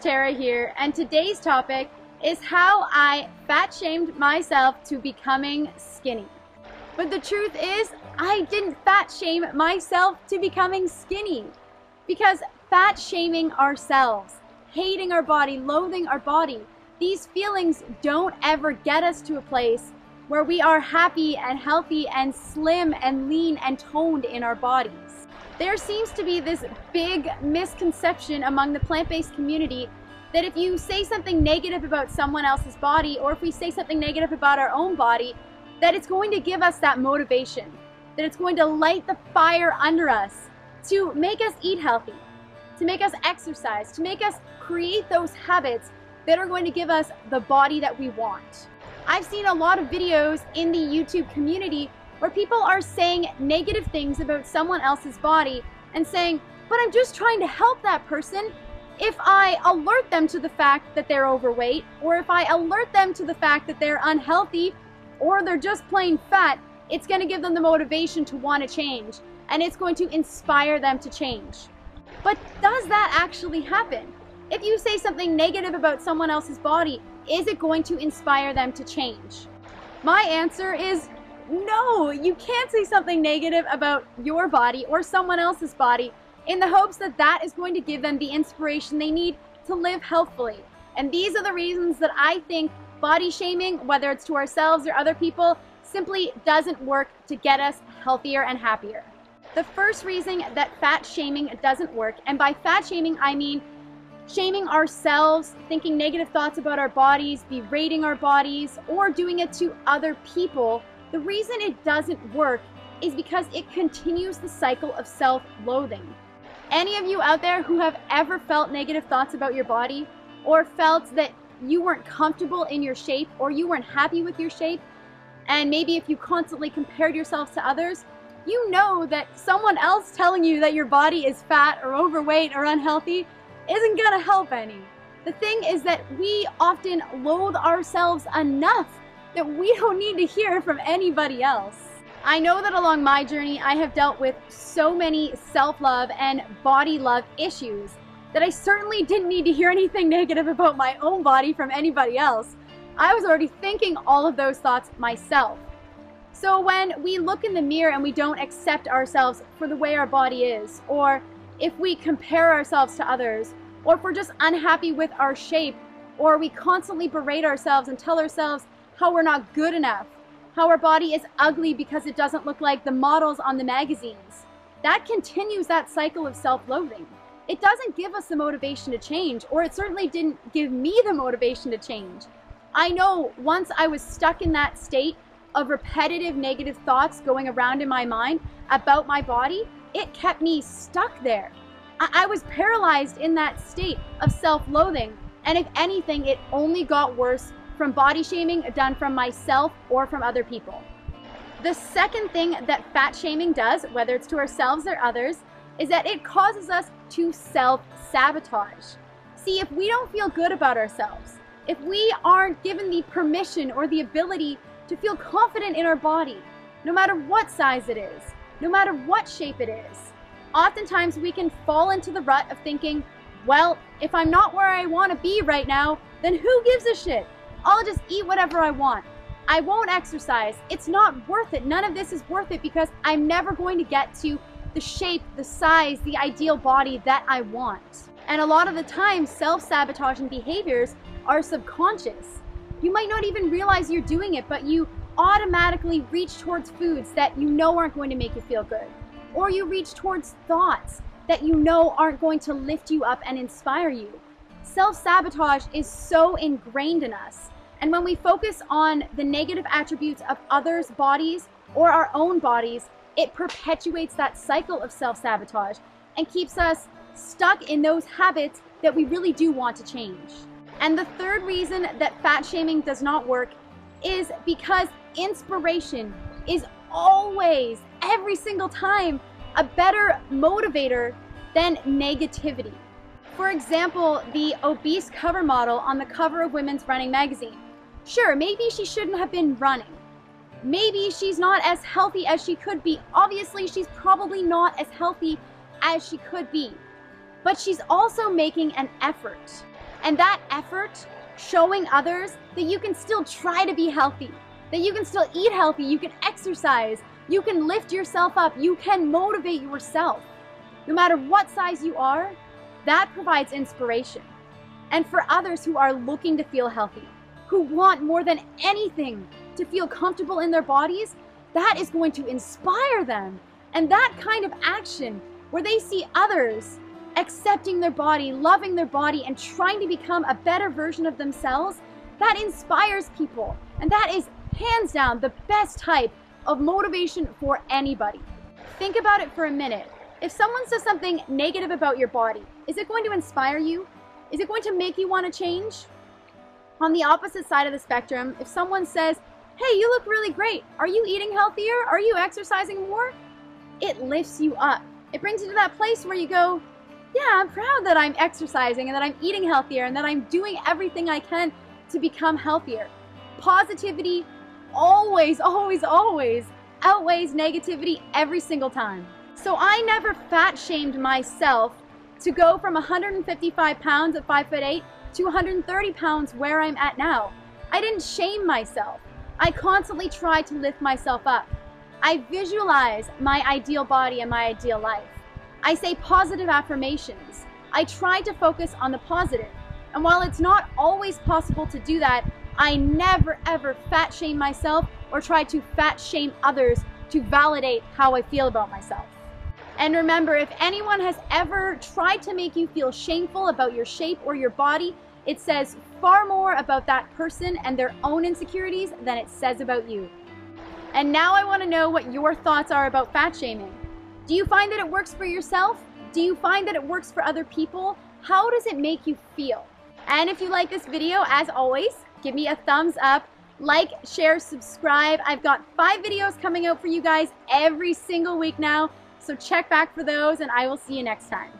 Tara here, and today's topic is how I fat shamed myself to becoming skinny. But the truth is, I didn't fat shame myself to becoming skinny. Because fat shaming ourselves, hating our body, loathing our body, these feelings don't ever get us to a place where we are happy and healthy and slim and lean and toned in our bodies. There seems to be this big misconception among the plant-based community that if you say something negative about someone else's body, or if we say something negative about our own body, that it's going to give us that motivation, that it's going to light the fire under us to make us eat healthy, to make us exercise, to make us create those habits that are going to give us the body that we want. I've seen a lot of videos in the YouTube community where people are saying negative things about someone else's body and saying, but I'm just trying to help that person. If I alert them to the fact that they're overweight, or if I alert them to the fact that they're unhealthy, or they're just plain fat, it's going to give them the motivation to want to change, and it's going to inspire them to change. But does that actually happen? If you say something negative about someone else's body, is it going to inspire them to change? My answer is no. You can't say something negative about your body or someone else's body in the hopes that that is going to give them the inspiration they need to live healthfully. And these are the reasons that I think body shaming, whether it's to ourselves or other people, simply doesn't work to get us healthier and happier. The first reason that fat shaming doesn't work, and by fat shaming I mean shaming ourselves, thinking negative thoughts about our bodies, berating our bodies, or doing it to other people, the reason it doesn't work is because it continues the cycle of self-loathing. Any of you out there who have ever felt negative thoughts about your body, or felt that you weren't comfortable in your shape, or you weren't happy with your shape, and maybe if you constantly compared yourself to others, you know that someone else telling you that your body is fat or overweight or unhealthy isn't gonna help any. The thing is that we often loathe ourselves enough that we don't need to hear from anybody else. I know that along my journey I have dealt with so many self-love and body love issues that I certainly didn't need to hear anything negative about my own body from anybody else. I was already thinking all of those thoughts myself. So when we look in the mirror and we don't accept ourselves for the way our body is, or if we compare ourselves to others, or if we're just unhappy with our shape, or we constantly berate ourselves and tell ourselves how we're not good enough, how our body is ugly because it doesn't look like the models on the magazines, that continues that cycle of self-loathing. It doesn't give us the motivation to change, or it certainly didn't give me the motivation to change. I know once I was stuck in that state of repetitive negative thoughts going around in my mind about my body, it kept me stuck there. I was paralyzed in that state of self-loathing, and if anything, it only got worse from body shaming done from myself or from other people. The second thing that fat shaming does, whether it's to ourselves or others, is that it causes us to self-sabotage. See, if we don't feel good about ourselves, if we aren't given the permission or the ability to feel confident in our body, no matter what size it is, no matter what shape it is, oftentimes we can fall into the rut of thinking, well, if I'm not where I want to be right now, then who gives a shit? I'll just eat whatever I want. I won't exercise. It's not worth it. None of this is worth it because I'm never going to get to the shape, the size, the ideal body that I want. And a lot of the time, self-sabotaging behaviors are subconscious. You might not even realize you're doing it, but you automatically reach towards foods that you know aren't going to make you feel good. Or you reach towards thoughts that you know aren't going to lift you up and inspire you. Self-sabotage is so ingrained in us. And when we focus on the negative attributes of others' bodies or our own bodies, it perpetuates that cycle of self-sabotage and keeps us stuck in those habits that we really do want to change. And the third reason that fat shaming does not work is because inspiration is always, every single time, a better motivator than negativity. For example, the obese cover model on the cover of Women's Running magazine. Sure, maybe she shouldn't have been running. Maybe she's not as healthy as she could be. Obviously, she's probably not as healthy as she could be. But she's also making an effort. And that effort showing others that you can still try to be healthy, that you can still eat healthy, you can exercise, you can lift yourself up, you can motivate yourself. No matter what size you are, that provides inspiration. And for others who are looking to feel healthy, who want more than anything to feel comfortable in their bodies, that is going to inspire them. And that kind of action where they see others accepting their body, loving their body, and trying to become a better version of themselves, that inspires people. And that is hands down the best type of motivation for anybody. Think about it for a minute. If someone says something negative about your body, is it going to inspire you? Is it going to make you want to change? On the opposite side of the spectrum, if someone says, hey, you look really great, are you eating healthier? Are you exercising more? It lifts you up. It brings you to that place where you go, yeah, I'm proud that I'm exercising and that I'm eating healthier and that I'm doing everything I can to become healthier. Positivity always, always, always outweighs negativity every single time. So I never fat shamed myself to go from 155 pounds at 5'8" to 130 pounds where I'm at now. I didn't shame myself. I constantly try to lift myself up. I visualize my ideal body and my ideal life. I say positive affirmations. I try to focus on the positive. And while it's not always possible to do that, I never ever fat shame myself or try to fat shame others to validate how I feel about myself. And remember, if anyone has ever tried to make you feel shameful about your shape or your body, it says far more about that person and their own insecurities than it says about you. And now I want to know what your thoughts are about fat shaming. Do you find that it works for yourself? Do you find that it works for other people? How does it make you feel? And if you like this video, as always, give me a thumbs up, like, share, subscribe. I've got 5 videos coming out for you guys every single week now, so check back for those and I will see you next time.